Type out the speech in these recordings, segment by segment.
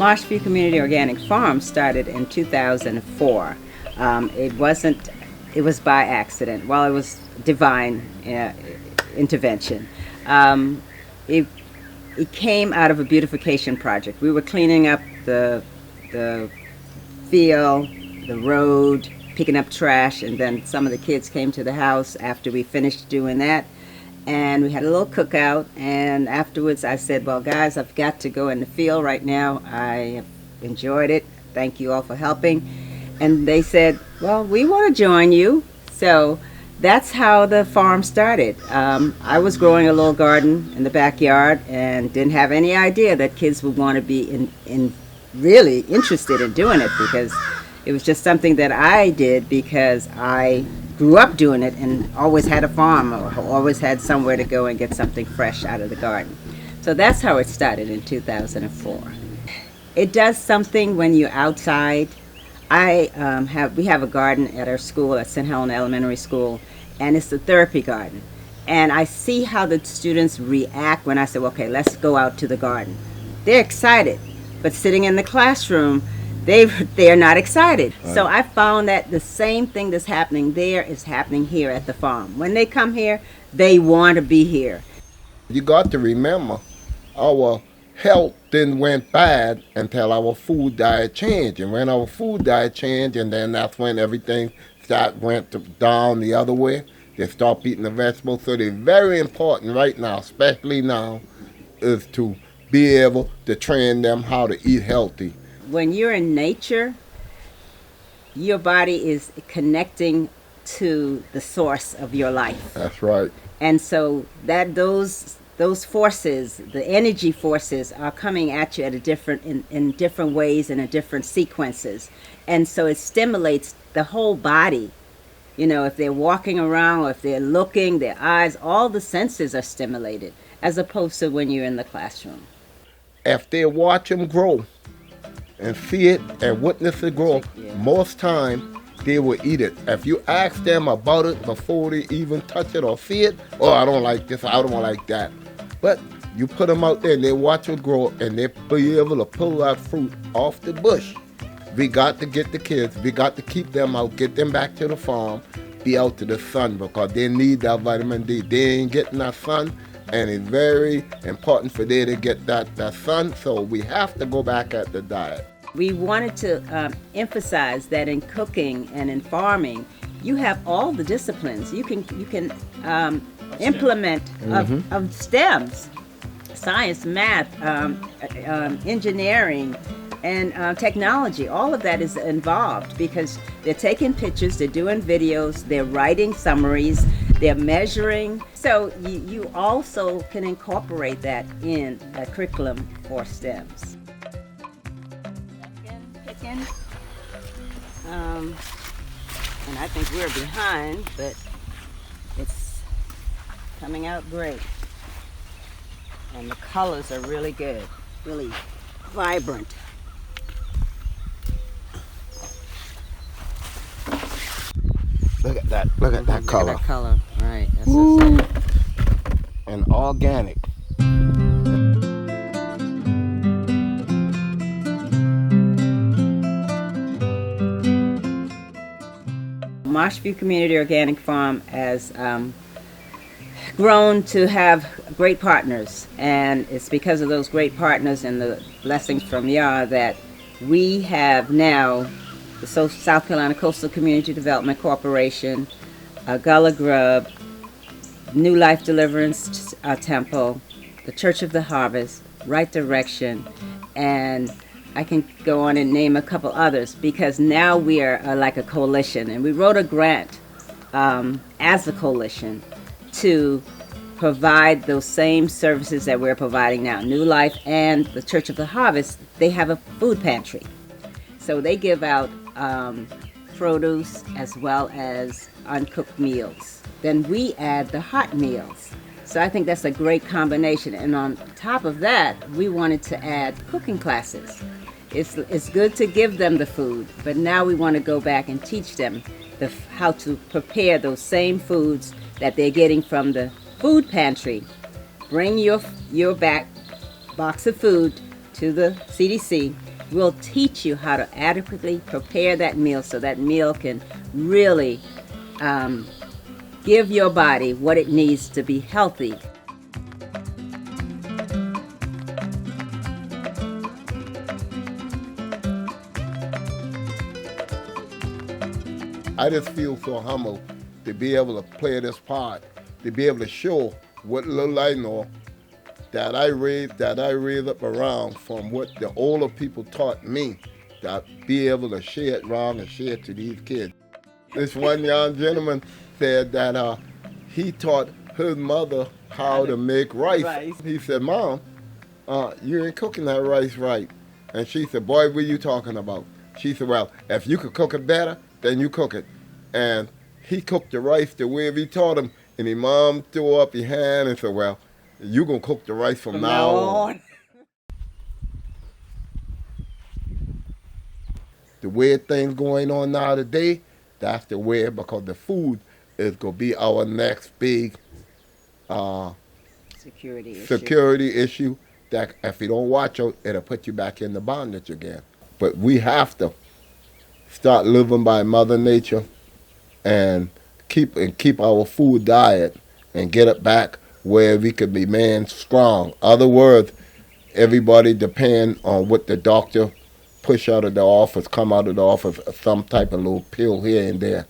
Marshview Community Organic Farm started in 2004. It was by accident. Well, it was divine intervention. It came out of a beautification project. We were cleaning up the field, the road, picking up trash, and then some of the kids came to the house after we finished doing that. And we had a little cookout, and afterwards I said, well, guys, I've got to go in the field right now. I have enjoyed it. Thank you all for helping. And they said, well, we want to join you. So that's how the farm started. I was growing a little garden in the backyard and didn't have any idea that kids would want to be really interested in doing it, because it was just something that I did because I grew up doing it and always had a farm, or always had somewhere to go and get something fresh out of the garden. So that's how it started in 2004. It does something when you're outside. We have a garden at our school, at St. Helena Elementary School, and it's a therapy garden. And I see how the students react when I say, well, okay, let's go out to the garden. They're excited, but sitting in the classroom, they're not excited. Right. So I found that the same thing that's happening there is happening here at the farm. When they come here, they want to be here. You got to remember, our health didn't went bad until our food diet changed. And when our food diet changed, and then that's when everything went down the other way. They stopped eating the vegetables. So they're very important right now, especially now, is to be able to train them how to eat healthy. When you're in nature, your body is connecting to the source of your life. That's right. And so that those forces, the energy forces, are coming at you at in different ways and in different sequences. And so it stimulates the whole body. You know, if they're walking around or if they're looking, their eyes, all the senses are stimulated, as opposed to when you're in the classroom. If they watch them grow and see it and witness it grow, most time they will eat it. If you ask them about it before they even touch it or see it, oh, I don't like this, I don't like that. But you put them out there and they watch it grow, and they be able to pull that fruit off the bush. We got to get the kids, we got to keep them out, get them back to the farm, be out to the sun, because they need that vitamin D. They ain't getting that sun, and it's very important for them to get that sun, so we have to go back at the diet. We wanted to emphasize that in cooking and in farming, you have all the disciplines. You can implement of STEMs, science, math, engineering, and technology. All of that is involved because they're taking pictures, they're doing videos, they're writing summaries, they're measuring. So you also can incorporate that in a curriculum for STEMs. Picking. And I think we're behind, but it's coming out great. And the colors are really good, really vibrant. Look at that, look at that color. Look at that color, right. That's what's up. And organic. Marshview Community Organic Farm has grown to have great partners, and it's because of those great partners and the blessings from Yah that we have now the South Carolina Coastal Community Development Corporation, Gullah Grub, New Life Deliverance Temple, the Church of the Harvest, Right Direction, and I can go on and name a couple others, because now we are like a coalition, and we wrote a grant as a coalition to provide those same services that we're providing now. New Life and the Church of the Harvest, they have a food pantry. So they give out produce as well as uncooked meals. Then we add the hot meals. So I think that's a great combination. And on top of that, we wanted to add cooking classes. It's good to give them the food, but now we want to go back and teach them how to prepare those same foods that they're getting from the food pantry. Bring your back box of food to the CDC, we'll teach you how to adequately prepare that meal so that meal can really give your body what it needs to be healthy. I just feel so humble to be able to play this part, to be able to show what little I know that I raised up around from what the older people taught me, that be able to share it around and share it to these kids. This one young gentleman said that he taught his mother how to make rice. He said, "Mom, you ain't cooking that rice right." And she said, "Boy, what are you talking about?" She said, "Well, if you could cook it better, then you cook it." And he cooked the rice the way we taught him, and his mom threw up his hand and said, "Well, you gonna cook the rice from now on." The way things going on now today, that's the way, because the food is gonna be our next big security issue. That if you don't watch out, it'll put you back in the bondage again. But we have to start living by Mother Nature and keep our food diet and get it back where we could be man strong. Other words, everybody depend on what the doctor push out of the office, come out of the office, some type of little pill here and there,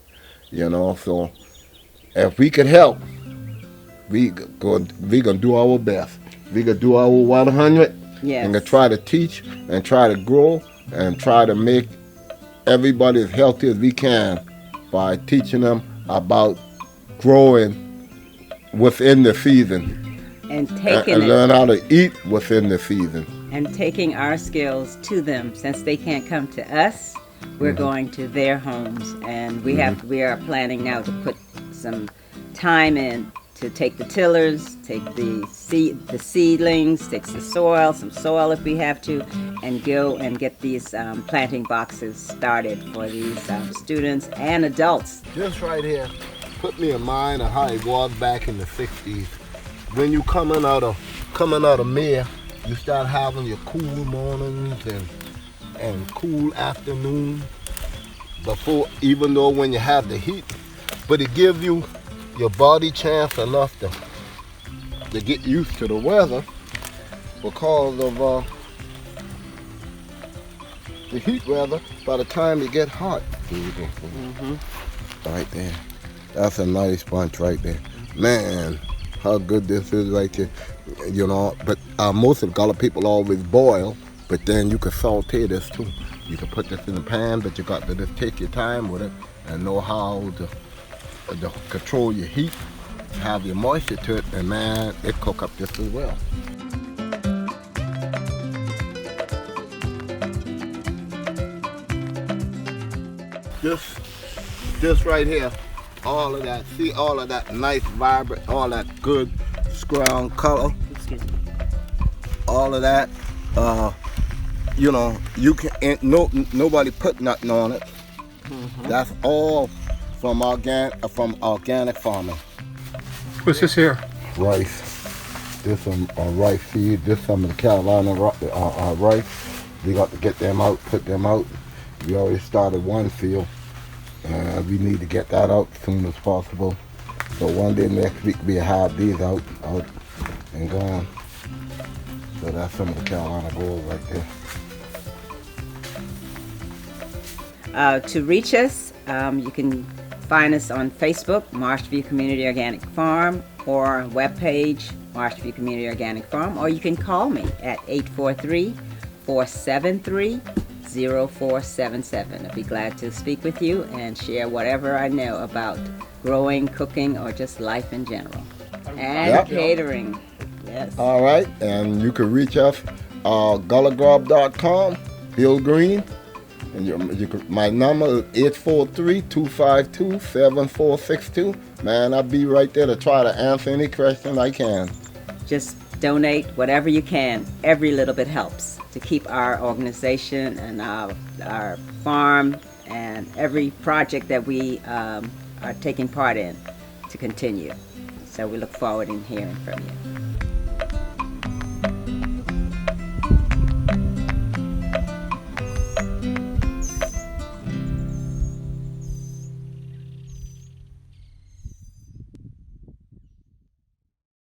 you know. So if we could help, we gonna do our best. We gonna do our 100, yes, and gonna try to teach and try to grow and try to make everybody as healthy as we can by teaching them about growing within the season and learn how to eat within the season. And taking our skills to them. Since they can't come to us, we're going to their homes, and we are planning now to put some time in to take the tillers, take the seedlings, take the soil, some soil if we have to, and go and get these planting boxes started for these students and adults. This right here put me in mind of how it was back in the 60s. When you coming out of May, you start having your cool mornings and cool afternoons before, even though when you have the heat, but it gives you your body chance enough to get used to the weather because of the heat weather. By the time it get hot, right there, that's a nice bunch right there, man. How good this is right here, you know. But most of the Gullah people always boil, but then you can saute this too. You can put this in the pan, but you got to just take your time with it and know how to control your heat, have your moisture to it, and man, it cook up just as well. This right here, all of that, see all of that nice, vibrant, all that good scround color, all of that, you know, you can, nobody put nothing on it. That's all from organic farming. What's this here? Rice. This some rice seed. This some of the Carolina rice. We got to get them out, put them out. We already started one field. We need to get that out as soon as possible. So one day next week we'll have these out and gone. So that's some of the Carolina gold right there. To reach us, you can find us on Facebook, Marshview Community Organic Farm, or webpage, Marshview Community Organic Farm, or you can call me at 843-473-0477. I'd be glad to speak with you and share whatever I know about growing, cooking, or just life in general. And catering. Yes. All right, and you can reach us, gullahgrub.com, Bill Green. And my number is 843-252-7462. Man, I'll be right there to try to answer any question I can. Just donate whatever you can. Every little bit helps to keep our organization and our farm and every project that we are taking part in to continue. So we look forward in hearing from you.